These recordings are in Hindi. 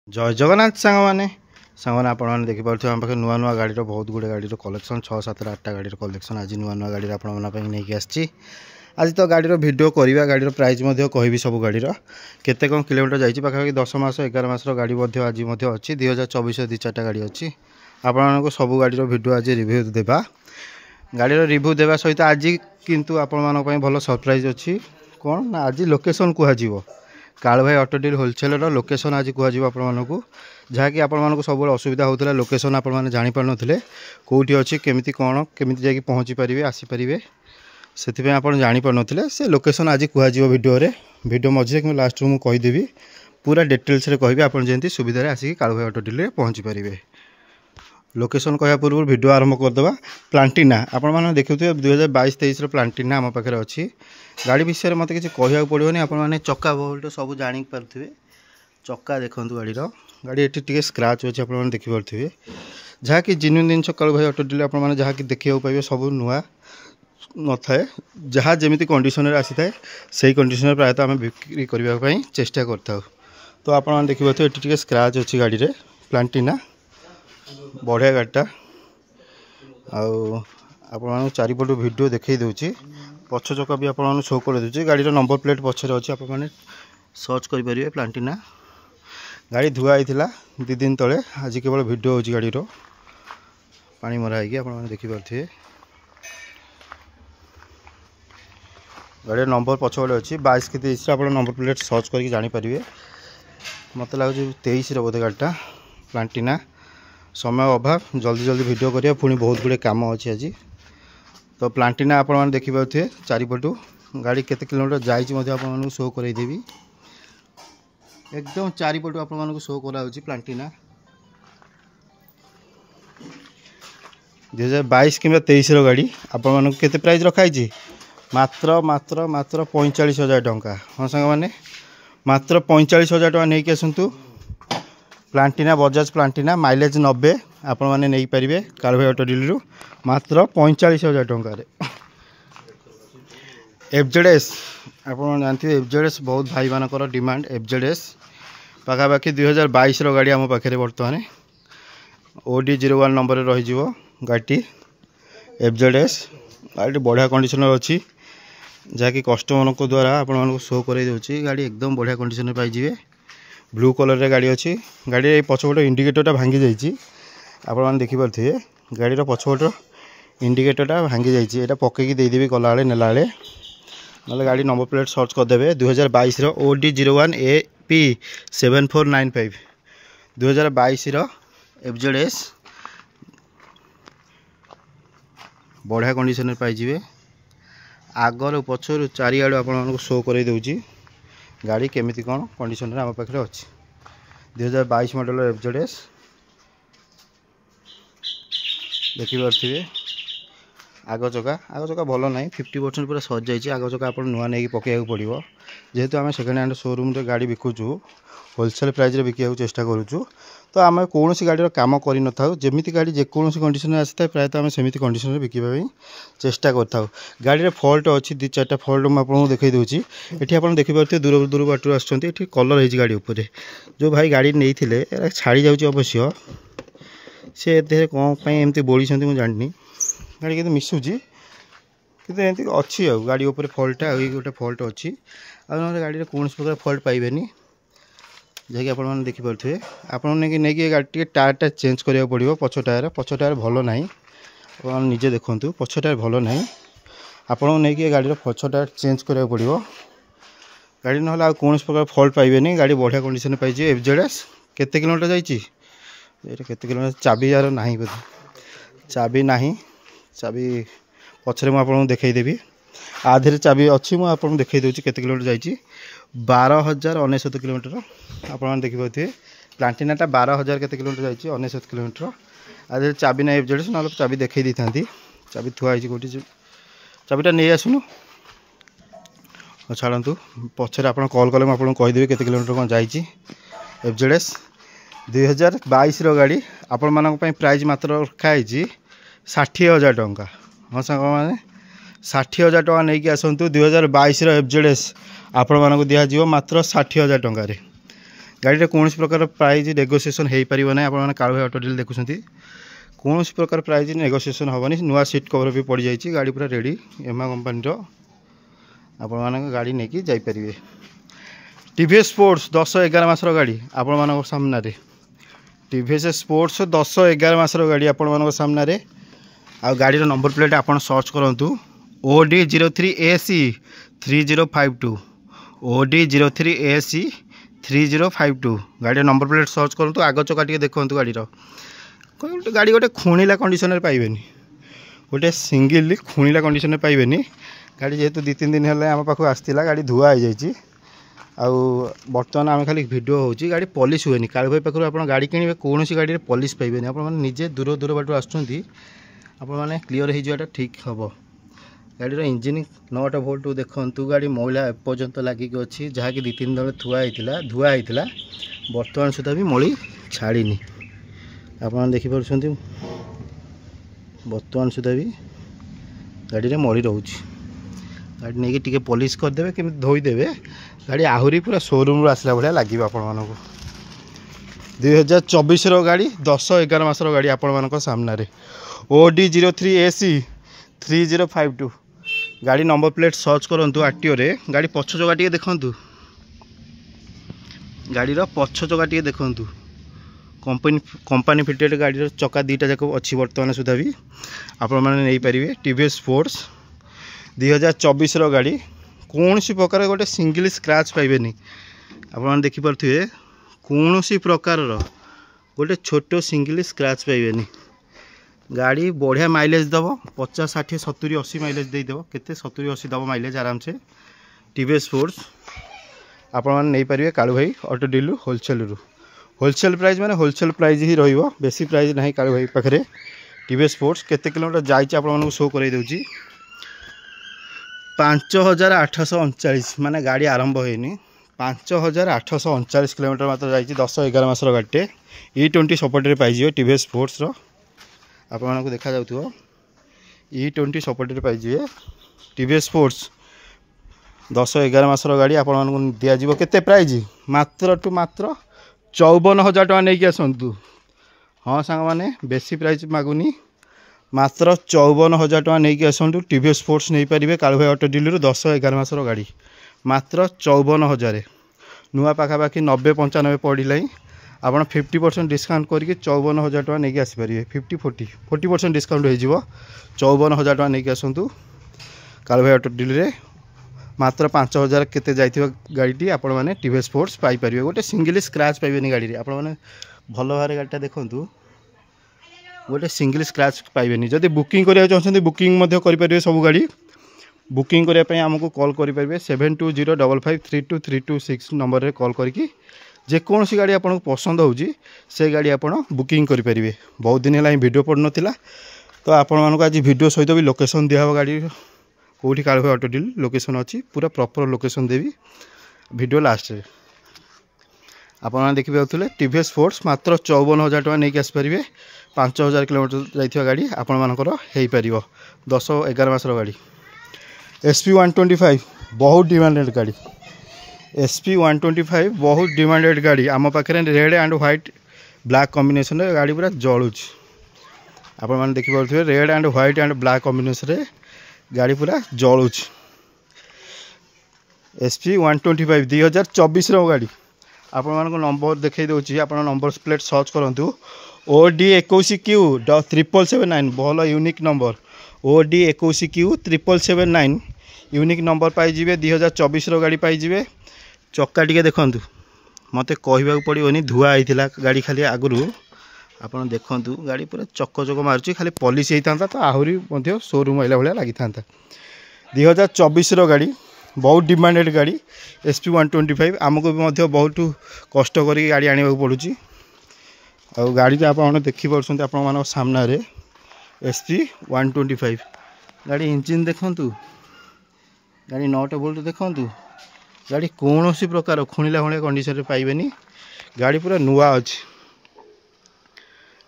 जय जगन्नाथ सांग मैंने देखिपे आम पाखे नुआ नुआ गाड़ी बहुत गुड़े गाड़ी कलेक्शन 6-7-8टा गाड़ी कलेक्शन आज नुआ नुआ गाड़ी नहीं आसी। आज तो गाड़ी भिडियो करवा गाड़ी प्राइस कहि सब गाड़ी केते कौन किलोमीटर जाइए पाखापाखि 10 मास 11 मासर गाड़ी आज अच्छी 2024 2-4टा गाड़ी अच्छी आपको सब गाड़ी भिडियो आज रिव्यू देवा गाड़ी रिव्यू देवा सहित आज किंतु आपण भल सरप्राइज अच्छी कौन ना आज लोकेशन कह काल भाई ऑटो डील होलसेलर लोकेशन आज कह आपको जहाँकि आपको सब असुविधा होता लोकेशन आपने जापार ना कौटी अच्छी केमी कौन केमी जा पहुँची पारे आसीपारे से आप जापार ना से लोकेशन आज कह वीडियो मझे कि लास्ट मुझे कहीदेवी पूरा डिटेल्स कहि आप जमी सुविधा आसिक काल भाई ऑटो डील पहुँची पारे। लोकेशन कह पूर्व वीडियो आरंभ करदे प्लांटिना आपने देखुए 2022-23 प्लांटिना आम पाखे अच्छी गाड़ी विषय में मत किसी कहना पड़ोनी आपने चक्का बोल्ट सब जापारे चक्का देखूँ गाड़ी ये टी स्क्राच अच्छे आप देखिपे जहाँकि जिन्यून जिन काल भाई ऑटो डील आपने जहाँ देखा पाइबे सब नुआ न थाए जहाँ जमी कंडीशन आसी थाए से कंडीशन प्रायतः आम बिक्री करने चेष्टा करता तो आप देखिए ये स्क्राच अच्छी गाड़ी में प्लांटिना बढ़िया गाड़ीटा आप चारिपट वीडियो देखई दूची पछ चक्का भी आप शो कर दूसरी गाड़ी नंबर प्लेट पछरे अच्छी आपने सर्च करेंगे प्लांटिना गाड़ी धुआ होता 2 दिन तले आज केवल वीडियो हो गाड़ी पानी मरा है देखिपे गाड़ी नंबर पछपटे अच्छी 22-23 आप नंबर प्लेट सर्च करके जानीपारे मत लगे 23 बोधे गाड़ीटा प्लांटिना समय अभाव जल्दी जल्दी वीडियो करिए पुणी बहुत गुड़े काम अच्छी आज तो प्लांटिना आप देखिपे चारिपटू गाड़ी केते किलोमीटर जाइए शो करदेवी एकदम चारिपटू आपको शो कराऊँ प्लांटिना 2022 कि 23 गाड़ी आपको केते प्राइस रखाई मात्र मात्र मात्र 45,000 टंका। हाँ सांग मैंने मात्र 45,000 टंका नहीं आसतु प्लांटिना बजाज प्लांटिना माइलेज 90 आपण मैंने नहीं पारे काल भाई ऑटो डील मात्र 45,000 टंकार। एफजेडएस आप जानते हैं एफजेडएस बहुत भाई मानकर डिमांड एफजेडएस पाखापाखि 2022 गाड़ी आम पाखे बर्तमान OD01 नंबर रही गाड़ी एफजेडएस गाड़ी बढ़िया कंडीशन अच्छी जहाँकि कस्टमर को द्वारा आपको शो कर गाड़ी एकदम बढ़िया कंडीशन पाइबे ब्लू कलर रे गाड़ी अच्छी गाड़ी पछपट इंडिकेटरटा भांगी जाइए आप देखिपे गाड़ी पछपट इंडिकेटरटा भांगी जाइए यहाँ पकईकी देदेवी गला नेला ना गाड़ी नंबर प्लेट सर्च करदे 2022 OD01 AP 7495 2022 एफजेडएस बढ़िया कंडीशन पाइबे आगर पछर चारिआड़ आपको शो कर दूची गाड़ी केमिति कौन कंडीशन आम पाखे अच्छी 2022 मॉडल एफजेडएस देखिपे आग चका भल ना 50% पूरा सज जाइए आग चका आप नुआ नहीं पकड़ा पड़ो जेहेतु आम सेकेंड हैंड शोरूम रे गाड़ी बिकुचु होलसेल प्राइस रे बिका चेष्टा करूँ तो आम कौन गाड़ी काम कर न था जमी गाड़ी जेकोसी कंडीशन आसी था प्रायतः आम सेमती कंडीशन बिकवाई चेष्टा कर गाड़ी फल्ट अच्छी 2-4टा फल्ट मुझे देखई दूसरी ये आप देखिपे दूर दूर बाटर आसुँच कलर है गाड़ी उपर जो भाई गाड़ी नहीं छाड़ी जाऊँच अवश्य से कौन एमती बोली मुझे जानी गाड़ी के मिसुची कि अच्छी गाड़ी उपर फल्टा गोटे फल्ट अच्छी आ गाड़ी कौन प्रकार फल्ट पाइबेनी जहाँकि आप देखिपे आपको गाड़ी टायरटा चेंज करा पड़ो पछ टायर भल ना आप निजे देखूँ पछ टायर भल ना आपको नहीं गाड़ी पछ टायर चेंज करा पड़ो गाड़ी ना कौन प्रकार फल्ट पाइबेनी गाड़ी बढ़िया कंडीशन पाई एफजेडएस केते किलोमीटर जाइए केते किलोमीटर चाबी यार ना बोधे चाबी ना चाबी पछरे मुझे देखईदेवी आधे चाबी अच्छी मुझे देखई दूसरी केते किलोमीटर जाइए 12,099 किलोमीटर आप देखिपे प्लांटिनाटा 12,000 केते किलोमीटर जाइए 99 किलोमीटर आधे चाबी ना एफजेडएस ना चाबी देखई दी था चाबी थुआई कौटी चाबीटा नहीं आसुनु छाड़ू पछरे आप कल कले मुझे कहीदेवी केते किलोमीटर कौन जाइए एफजेडएस 2022 गाड़ी आपण मानी प्राइस मात्र रखाई 60,000 टंका। हाँ सांग मैंने 60,000 टंका नहीं आसतु 2022 एफजेडएस आपण मानक दिज्व मात्र 60,000 टंकार गाड़ी कौन प्रकार प्राइज नेगोसिएसन हो पार ना। आप कालू भाई ऑटो डील देखुं कौन प्रकार प्राइज नेगोसिएसन हेनी। नुआ सीट कवर भी पड़ जाए गाड़ी पूरा रेडी एमा कंपनी आप गाड़ी नहीं जापर। टीवीएस स्पोर्ट्स 10-11 मासर गाड़ी आपण सामने। टीवीएस स्पोर्ट्स 10-11 मासर गाड़ी आपण सामने। आ गाड़ी नंबर प्लेट आप सर्च करूँ OD03AC 3052 OD03AC 3052 गाड़ी नंबर प्लेट सर्च करूँ। आग चका टे देखूँ गाड़ी गोटे खुणिला कंडीशन पाइबे गोटे सिंगल खुणिला कंडीशन पाइबे। गाड़ी जेहेतु 2-3 दिन है आम पाख आसला गाड़ी धुआ हो जाए। बर्तमान आम खाली भिड हो गाड़ी पॉलिश हुए कालू भाई पाखु आप गाड़ी किणवे कौन गाड़ी पॉलिश पाइबे। आपजे दूर दूर बाट आसने क्लीयर होटा ठीक हम। गाड़ीर इंजिन 9टा वोल्ट देखु गाड़ी मैला एपर्यंत लगिक अच्छी जहाँकि 2-3 दिन धुआ होता बर्तमान सुधा भी मली छाड़नी। आप देखिपुं बर्तमान सुधा भी गाड़ी में मली रोच। गाड़ी नहीं टी पॉलिश करदे कि धोईदेवे गाड़ी आहरी पूरा शोरूम आसला भाया लगे। आपण 2024 गाड़ी 10-11 मासर गाड़ी आपण सामने। OD03AC 3052 गाड़ी नंबर प्लेट सर्च करूँ। आरटीओ रे गाड़ी पछ चका टे देखु गाड़ीर पछ चका टे देखु कंपनी फिटेड गाड़ी चका 2टा जाक अच्छी बर्तमान सुधा भी आपने पारे। टीवीएस स्पोर्ट्स 2024 गाड़ी कौन सी प्रकार गोटे सिंगल स्क्रैच पाइबे। आप देखिपे कौन सी प्रकार गोटे छोट सिंगल स्क्रैच पाइबे। गाड़ी बढ़िया माइलेज दब 50, 60, 70, 80 माइलेज देदेव केते 70, 80 दब माइलेज आराम से। टीवीएस स्पोर्ट्स आपने पारे कालू भाई ऑटो डील होलसेल प्राइस माने होलसेल प्राइस ही रहिबो बेसी प्राइस नहीं कालू भाई पाखरे। टीवीएस स्पोर्ट्स केते किलोमीटर जाइए आपको शो कर 5839 माने गाड़ी आरंभ होनी 5839 किलोमीटर मात्र जाइए 10-11 मासर गाड़ीटे E20 सपोर्ट पाइजे। टीवीएस स्पोर्ट्स आपको देखा जाऊ E20 सपोर्ट पाइजे। टीवीएस स्पोर्ट्स 10-11 मासर गाड़ी आपको दिज्व केते प्राइज मात्र टू मात्र 54,000 टका नहीं आसतु। हाँ सांग मैंने बेसी प्राइस मागुनी मात्र 54,000 टका नहीं आसतु। टीवीएस स्पोर्ट्स नहीं पारे कालू भाई ऑटो डीलर 10-11 मासर गाड़ी मात्र 54,000 नुआ पाखापाखि 90-95 पड़ा। आप 50% डिस्काउंट करके 54,000 टका नहीं आसपारे। 40% डिस्काउंट हो 54,000 टका नहीं आसतु कालू भाई ऑटो डीलर मात्र 5,000 केते जाइथिबा गाड़ी आपण माने टीवीएस स्पोर्ट्स पाई परिबे। गोटे सिंगल स्क्रैच पाइबेनी गाड़ी रे आपण माने भल भारे गाड़ीटा देखंतु गोटे सिंगल स्क्रैच पाइबेनी। जदि बुकिंग करिया चाहछन्ती बुकिंग मध्य करि परिबे। सब गाड़ी बुकिंग करिया पई हमको कॉल करि परिबे 7205532326 नंबर रे कॉल करके जे कौन सी गाड़ी आपको पसंद होउची से गाड़ी आपण बुकिंग करि परिबे। बहुत दिन है वीडियो पड़ नथिला तो आपण मानको आज वीडियो सहित भी लोकेशन दिया गाड़ी कौटी कालू भाई ऑटो डील लोकेशन अच्छी पूरा प्रॉपर लोकेशन देवी वीडियो लास्ट रे। आपने देखी पाते टीवीएस स्पोर्ट्स मात्र 54,000 टका नहीं आसपारे। 5,000 किलोमीटर जाइथिबा गाड़ी आपण मानकर हो पार 10-11 मासर गाड़ी। SP125 बहुत डिमांडेड गाड़ी। SP125 बहुत डिमांडेड गाड़ी आम पाखे red and white black combination गाड़ी पूरा जलुच। आपने देखी पाते red and white and black combination गाड़ी पूरा जलुच। SP125 2024 गाड़ी आपण नंबर देखई दूसरी आप नंबर प्लेट सर्च करूँ OD21Q 779 भल unique number OD21Q 779 unique number पाइबे। 2024 गाड़ी पाइबे। चक्का टे देखु मत कहवाक पड़ोनी धुआ होता गाड़ी खाली आगु आप देखु गाड़ी पूरा चक चक मार्च खाली पॉलिश होता तो आहरी शोरूम आइला भाया लगी था। 2024 गाड़ी बहुत डिमांडेड गाड़ी SP125 आमको भी बहुत कष्ट कर गाड़ी आने पड़ुची। आ गाड़ी आप देखिपे आप सामने SP125 गाड़ी इंजिन देखु गाड़ी 9टा बोल्ट देखु गाड़ी कौन सी प्रकार खुणिला खुणिया कंडीशन पाइबेनी। गाड़ी पूरा नुआ अच्छी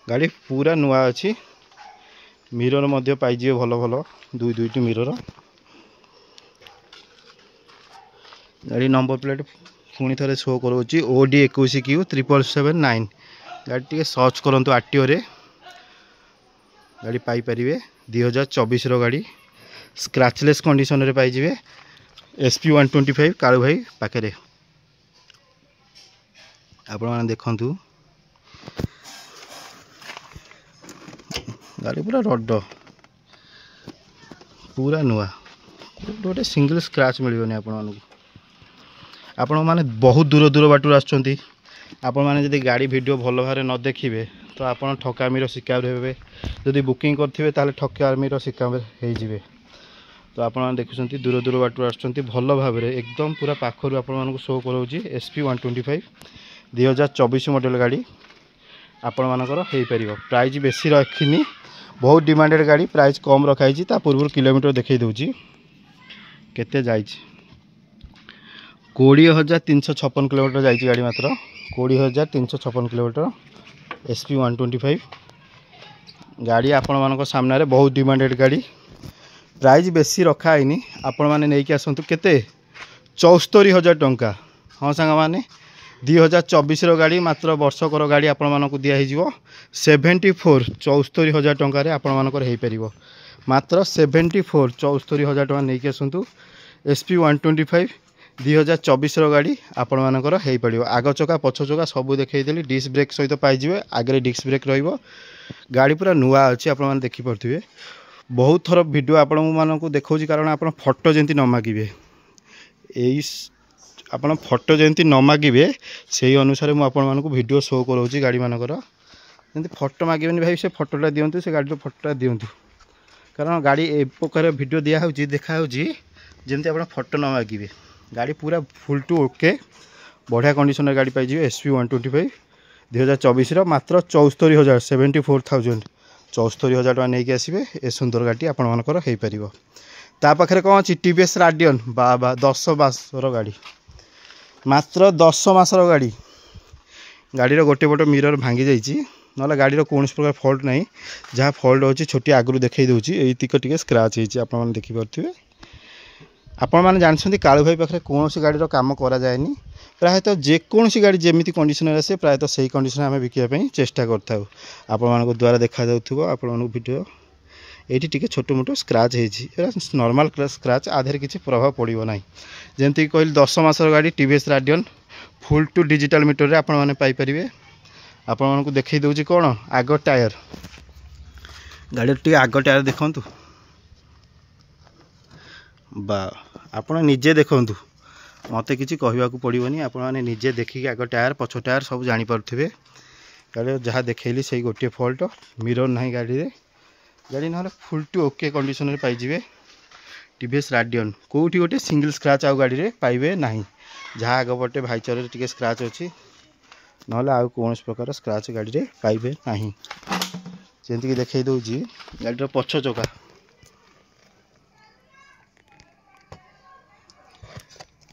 गाड़ी पूरा नुआ अच्छी। मिरर मध्य पाइजे भल भल दुईटी मिरर। गाड़ी नंबर प्लेट पुणी थे शो करोची OD 21Q777-9 गाड़ी टी सर्च करूँ RTO रे गाड़ी पाइपर 2024 गाड़ी स्क्रैचलेस कंडीशन रे पाइबे SP 125 कालू भाई पाखे आपण मैंने देखु गाड़ी पूरा रड पूरा नुआ गोटे सिंगल स्क्रैच मिलनी आपण मैंने बहुत दूर दूर बाटर आसुँच आपण मैंने जब गाड़ी वीडियो भल भाव न देखिए तो आप ठकामीर शिकार हे जदि बुकिंग करेंगे ताले ठकामीर शिकार हो तो आप देखुं दूर दूर बाटर आसुँच भल भाव एकदम पूरा पाखर आपण शो कराऊँगी SP 125 2024 मॉडल गाड़ी आपण मानकर हो पार प्राइस बेसी रखनी बहुत डिमांडेड गाड़ी प्राइस कम रखाई पूर्व किलोमीटर देखई दूची केते जाई 20,356 किलोमीटर जाई गाड़ी मात्र 20,356 किलोमीटर SP 125 गाड़ी आपण मानक सामने बहुत डिमांडेड गाड़ी प्राइस बेसी रखाईनी आपण मैंने नहीं आसतु केते 74,000 टंका। हाँ सांग मैंने 2024 गाड़ी मात्र वर्षकर गाड़ी आपण मानक दिखाई 74,000 टंकार आपण मानकर हो पार मात्र 74,000 टंका नहीं आसतु SP 125 2024 गाड़ी आपण मानकर हो पार आग चका पछ चका सब देखी डिस्क ब्रेक सहित पाइबे आगे डिस्क ब्रेक रही गाड़ी पूरा नुआ अच्छी आप देखिपे बहुत थर वीडियो आपण मानक देखा कारण आप फोटो जमी न मागे यही आपन फोटो जमी न मागे से अनुसार मुझे वीडियो शो करोची गाड़ी मानकर जमी फोटो मागे भाई से फोटोटा दिंतु से गाड़ी फोटोटा दिंतु कारण गाड़ी ए प्रकार वीडियो दिया देखा जमी आप फोटो न मागे गाड़ी पूरा फुल टू ओके बढ़िया कंडीशन गाड़ी पाइबे SP 125 2024 मात्र 74,000 74,000 74,000 टका नहीं आसबे ए सुंदर गाड़ी आपण मानकर हो पार ता पाखे कौन अच्छी TVS राडियन बा 10 मासर गाड़ी मात्र 10 मासर गाड़ी गाड़ीर गोटे पट मिरर भांगी जाइए ना गाड़ीर कौन प्रकार फल्ट ना जहाँ फल्ट अच्छी छोटी आगु देखई दूची यतिक टे स्क्रैच होने देखिपे आपण मैंने जानते कालू भाई पाखे कौन गाड़ीर कम कराएनि प्रायतः जेकोसी गाड़ी जमी कंडीशन आसे प्रायतः से कंडीशन आम बिकापी चेष्टा करूँ आपण द्वारा देखा आपण वीडियो ये टे छोट मोट स्क्रैच हो नॉर्मल स्क्रैच आधे किसी प्रभाव पड़ो ना जमती कहली 10 मासर गाड़ी TVS Radeon full to digital meter आपण मैंने पाइपर आपण देखई दूची कौन आग टायर गाड़ी टे आग टायर देखु बा आपण निजे देखु मत कि कहवाक पड़ोनी आपण मैंने निजे देखिए आग टायर पछ टायर सब जापे गाड़ी जहाँ देखली से गोटे फल्ट मिरर ना गाड़ी ना फुल टू ओके कंडीशन पाइबे TVS राडियन कौटी गोटे सिंगल स्क्रैच आउ गाड़ी रे पाइबे ना जहाँ आगपटे भाईचारे टे स्क्रैच अच्छी ना आउ कौन प्रकार स्क्रैच गाड़ी रे पाइबे ना जमीक देखई दूची गाड़ीर पछ चका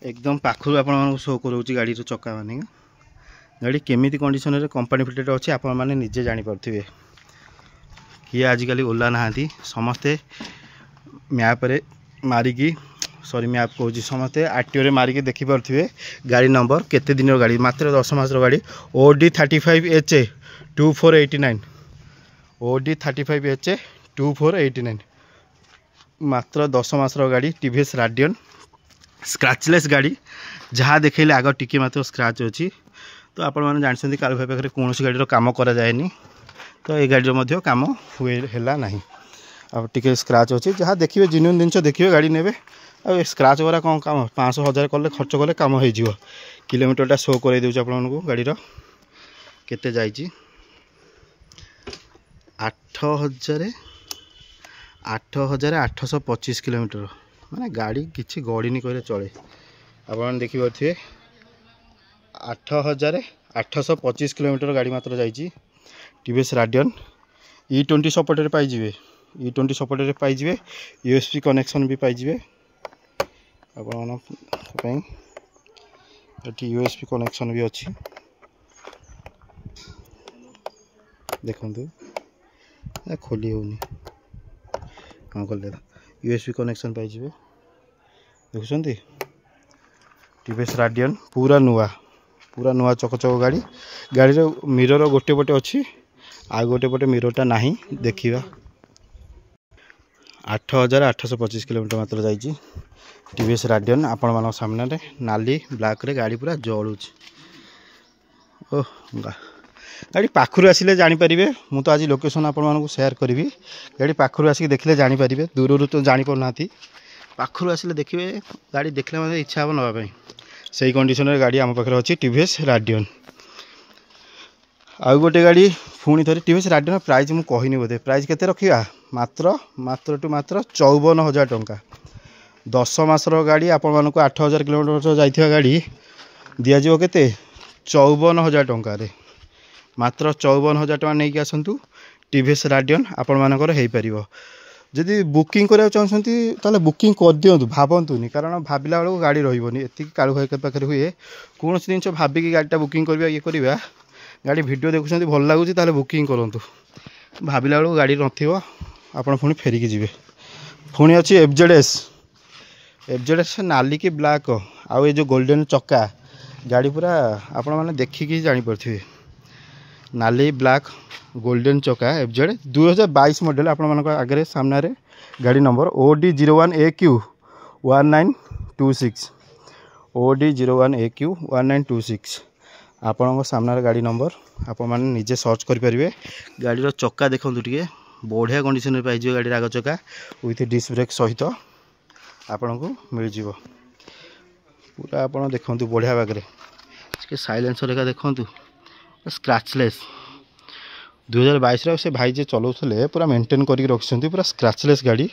एकदम पाखु आपण शो करोची गाड़ी चक्का माने गाड़ी केमिति कंडीशन रे कंपनी फिटेड अच्छी आपण माने निजे जानी पारथिबे किए आजिकल ओला नहांती समस्ते मैप रे मारिकी सॉरी मैप कहूँ समस्ते RTO रे मारिकी देखी पारथिबे गाड़ी नंबर केते दिन गाड़ी मात्र 10 मासर गाड़ी OD 35HA 2489 OD 35HA 2489 मात्र 10 मासर गाड़ी TVS राडियन स्क्रैचलेस गाड़ी जहाँ देखले आग टिके मात्र स्क्रैच अच्छी तो आपण मैंने जानते कालू भाई पाखे कौन गाड़ी कम कराएनि तो ये गाड़ी कम हुए है ना अब टिके स्क्रैच अच्छी जहाँ देखिए जेन्युइन जिन देखिए गाड़ी ने आ स्क्रैच वरा कौन कम 500,000 कले खर्च कले कम हो किलोमीटर शो कर दूसरी आपको गाड़ीर केते जाइए 8,825 किलोमीटर माने गाड़ी किसी गड़नी कहले चले आप देखिपे 8,825 किलोमीटर गाड़ी मात्र जाइए TVS राडियन E20 सपोर्ट पाइबे E20 सपोर्ट पाइबे USB कनेक्शन भी पाइबे आप USB कनेक्शन भी अच्छी देखु खोली होनी हाँ कले USB कनेक्शन पाइबे देखुं टीवीएस राडियन पूरा नुआ चकचक गाड़ी गाड़ी मिरर गोटे पटे अच्छी आ गोटे पटे मिररटा नहीं देखा 8825 किलोमीटर मात्र जाइए टीवीएस राडियन आपण मान सामने नाली ब्लैक रे गाड़ी पूरा जलुच ओह गाड़ी पाखु आसिले जानीपारे मु तो आज लोकेशन आपण सेयार करी गाड़ी पाखु आसिक देखले जानीपारे दूर तो जापना पाखु आसिले देखिए गाड़ी देखले मतलब इच्छा हम नापी से कंडीशन गाड़ी आम पाखे अच्छी टीवीएस राडियन आउ गोटे गाड़ी पुणी थे टीवीएस राडियन प्राइस मुझे कहनी बोधे प्राइस केते रखा मात्र टू मात्र 54,000 टंका 10 मासर गाड़ी आपण मानक 8,000 किलोमीटर जाइथिबा गाड़ी दिज्व के 54,000 टंकार मात्र 54,000 टंका नहीं आसतु टीवीएस राडियन आपण मानकर हो पार जदि बुकिंग करा चाहते ताले बुकिंग कर दिंतु भावतुनि कारण भाविला बेलू गाड़ी रही एति कालू भाई पाखे हुए कौन जिन भाविकी गाड़ीटा बुकिंग करवा ये करवा गाड़ी वीडियो देखुं भल लगुच बुकिंग करूँ भाविला बेलू गाड़ी नथिबो आपण पुणी फेरिकी जी पुणी अच्छी एफजेडएस नाली की ब्लैक आउ ये जो गोल्डन चक्का गाड़ी पूरा आपण मैंने देखिकी जापे नाली ब्लैक गोल्डन चक्का एफजेड 2022 मॉडल आपण मान आगे सामने गाड़ी नंबर OD01AQ 1926 OD01AQ 1926 आपण सामने गाड़ी नंबर आपण मैंने निजे सर्च करेंगे गाड़ी चक्का देखूँ टे बढ़िया कंडीशन पाइज गाड़ी आग चक्का विथ डिस्क ब्रेक सहित आपण को मिल जाव पूरा आप देखु बढ़िया बागरे साइलेंसर एका देखु स्क्रैचलेस 2022 से भाई जे चलाऊे पूरा मेंटेन करके रखिंट पूरा स्क्रैचलेस गाड़ी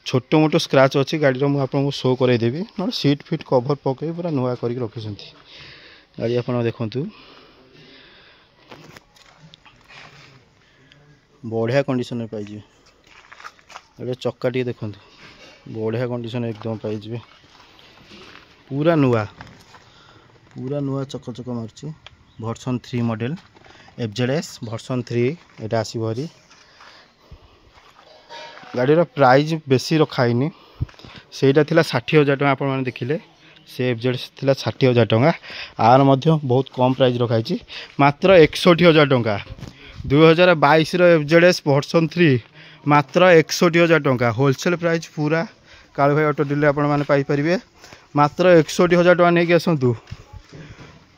छोटो मोटो स्क्रैच अच्छी गाड़ी मुझे शो करदेवी ना सीट फिट कवर पकई पूरा नुआ करके रखिंट गाड़ी आप देखु बढ़िया कंडीशन पाइजे गाड़ी चक्का टी देखु बढ़िया कंडीशन एकदम पाइजे पूरा नुआ चक मार्ची वर्सन 3 मॉडल एफजेडएस वर्सन 3 एटा आसीबो हरी गाड़ी प्राइस बेसी रखाइनी सेटा थिला 60,000 टका आपण माने देखिले से एफजेडएस थिला 60,000 टका आर मध्य बहुत कम प्राइस रखाई मात्र 61,000 टका 2022 रो एफजेडएस वर्सन 3 मात्र 61,000 टका होलसेल प्राइस पूरा कालू भाई ऑटो डीलर आपण माने पाई परिबे मात्र 61,000 टका नहीं आसतु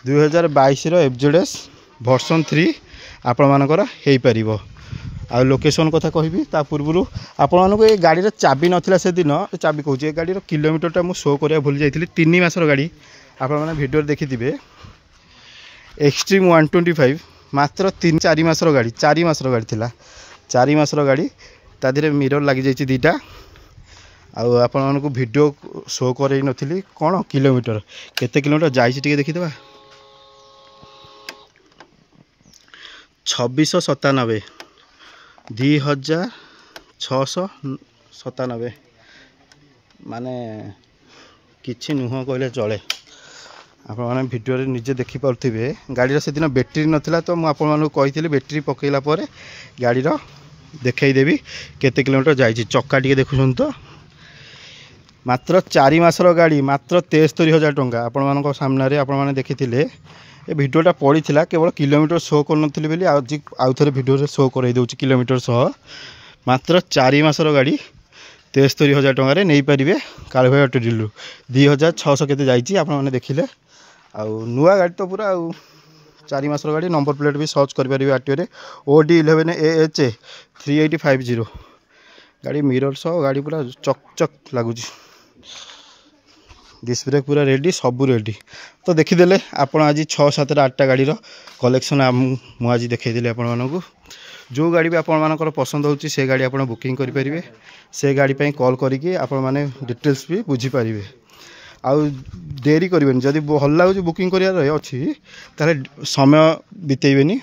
2022 रो एफजेडएस वर्सन 3 आपण मानकर हो पार आ लोकेशन कथा कहबी ता पूर्व आपण मानक ये गाड़ी चाबी नथिला से दिन चाबी कहूँ गाड़ी किलोमीटर मुझे शो करा भूल जाइए 3 मासर गाड़ी आपण मैंने वीडियो देखी एक्सट्रीम 125 मात्र 3-4 मासर गाड़ी 4 मासर गाड़ी थिला 4 मासर गाड़ी ता देहरे मिरर लगी जाइए 2टा आपण मानक वीडियो शो कर नी कौन किलोमीटर केते किलोमीटर जाइए देखीदे 2697 2697 माने किछि नुह कहले चले आप वीडियो निजे देखी पारे गाड़ी से दिन बैटेरी नाला तो मुझे कही बैटेरी पकईला गाड़ी देखईदेवी केते किलोमीटर जाइए चक्का टी देखुं तो मात्र 4 मासर गाड़ी मात्र 73,000 टंका आपण सामने आपने देखी ये वीडियोटा पड़ा केवल किलोमीटर शो कर आज आउ थे वीडियो शो कर किलोमीटर सह मात्र 4 मासर गाड़ी 73,000 टंकार नहीं पारे कालू भाई ऑटो डीलर 2,600 केते जाइए आपने देखिले आउ नुआ गाड़ी तो पूरा 4 मासर गाड़ी नंबर प्लेट भी सर्च करेंगे आरटीओ OD11AH 3850 गाड़ी मिरर सह गाड़ी पूरा चक लगुच डिस्क ब्रेक पूरा रेडी सब रेडी तो देखीदे आप आज 6-7-8टा गाड़ी कलेक्शन मुझे आज देखईदेली आपको जो गाड़ी भी आपर पसंद होची से गाड़ी आप बुकिंग करेंगे से गाड़ी पे कॉल करके आप माने डिटेल्स भी बुझीपारे आउ देरी करेंगे जदि भल लगुच बुकिंग करार अच्छी ताले समय बितेबेनी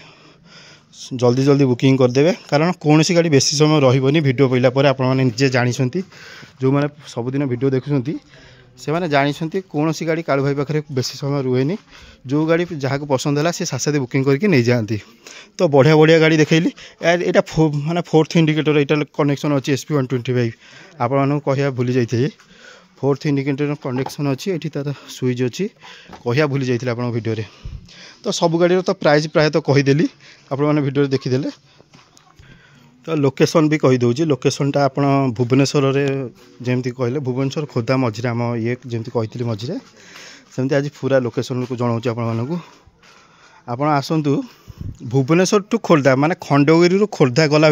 जल्दी जल्दी बुकिंग करदे कारण कौन सी गाड़ी बेसी समय रही वीडियो पड़ला आपजे जानते जो मैंने सबुदिन वीडियो देखुं से मैंने जानते कौन सी गाड़ी कालू भाई पाखे बेसी समय रुएनी जो गाड़ी जहाँ को पसंद है सी साथ बुकिंग करके नहीं जाती तो बढ़िया बढ़िया गाड़ी देखली यहाँ माने 4th इंडिकेटर यहाँ कनेक्शन अच्छी SP125 आपको कहवा भूली जाइए फोर्थ इंडिकेटर कंडक्शन अच्छी ये तार स्विच अच्छी कहिया भूली जाइए आप वीडियो रे। तो सब गाड़ी तो प्राइस प्रायतः कहीदेली आपने वीडियो देखीदे। तो लोकेशन भी कहीदे लोकेशनटा आप भुवनेश्वर जमी कहले भुवनेश्वर खोर्धा मझे आम ये जमी कही मझे सेमती आज पूरा लोकेशन को जनाऊँ आप आसतु भुवनेश्वर टू खोर्धा माने खंडगिरी खोर्धा गला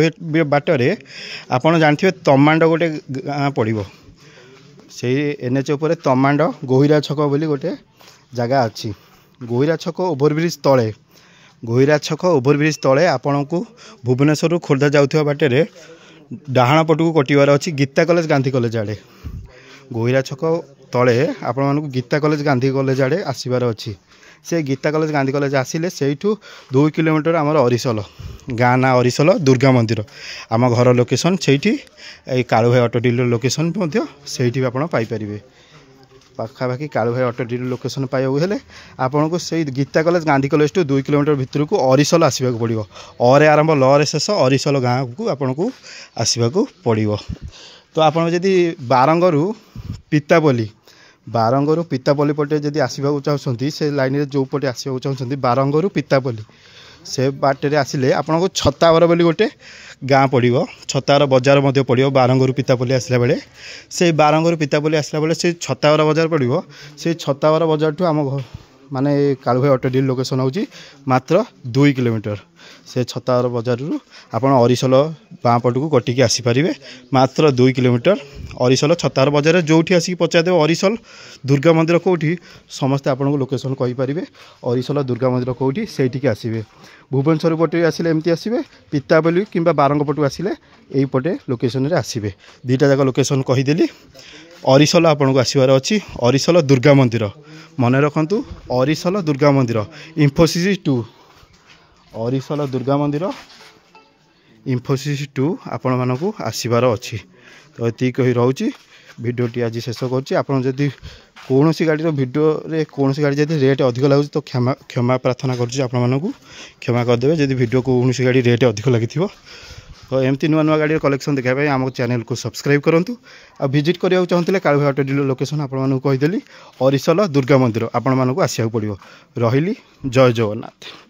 बाटर आपड़ जानते तमांड गोटे गाँ पड़ो से एनएच उपर तमांड गोहिरा छक बोली गोटे जगह अच्छी गोहिरा छक ओभरब्रिज तले गोहिरा छक ओभरब्रिज तले आपण को भुवनेश्वर खोर्धा जाऊा बाटे डाहाण पट को कटिवार अच्छी गीता कॉलेज गांधी कॉलेज आड़े गोहिरा छक तले आपण गीता कॉलेज गांधी कॉलेज आड़े आसबार अच्छी से गीता कॉलेज गांधी कॉलेज आसिले सेठू 2 किलोमीटर आमर अरिसल गाँ ना अरिसल दुर्गा मंदिर आम घर लोकेशन से कालू भाई ऑटो डीलर लोकेशन से आप पाइपर पाखापाखि कालू भाई ऑटो डीलर लोकेशन पाइबा आपन को से Geeta college Gandhi college to 2 kilometre भितर को अरिसल आसवाक पड़ो अरे आरंभ लरे शेष अरिसल गाँ को आपन को आसवाक पड़ो। तो आप बारंगरू पितापल्ली पटे जदि आसवाक चाहते से लाइन में जो पटे आसवाक चाहते बारंगरू पितापल्ली से बाटे आसिले आपन को छतावर बोली गोटे गाँ पड़ो छतावर बजार पड़ो बारंगरू पितापल्ली आसला बेले से बारंगरू पितापल्ली आसला बेले से छतावर बजार पड़ो से छतावर बजार ठू आम माने कालू भाई ऑटो डील लोकेशन होची मात्र 2 किलोमीटर से छतावर बजार आपन अरिसल बाँ पट को कटिकी आसीपारे मात्र 2 किलोमीटर अरिसल छतावर बजार जो आसिक पचारदेव अरिसल दुर्गा मंदिर कौटी समस्ते आपन को लोकेशन कहींपारे अरिसल दुर्गा मंदिर कौटी से आसबे भुवनेश्वर पटे आसिले एमती आसबे पितापल्ली कि बारंग पटू आसिले यही पटे लोकेशन रे आसबे दुईटा जाक लोकेशन कहीदेली। अरिसल आपन को आसबार अच्छी अरिसल दुर्गा मंदिर मन रखु अरिसल दुर्गा मंदिर इंफोसिस 2 अरिसल दुर्गा मंदिर इंफोसिस 2 आपण मानक आसबार अच्छी। तो ये कही रोचे भिडटी आज शेष करुँच कौन सी गाड़ी भिडियो रे कौन सी गाड़ी जब रेट अधिक लगे तो क्षमा प्रार्थना करूँ क्षमा करदे जब भिडियो कौन सी गाड़ी रेट अधिक लगी। तो एमती नुआ नुआ गाड़ी कलेक्शन देखापी आम चैनल को सब्सक्राइब करूँ आ विजिट करने चाहते कालू भाई ऑटो डीलर लोकेशन आपको कहीदेली अरिसल दुर्गा मंदिर आपण मानक आसवाक पड़ो। रही जय जगन्नाथ।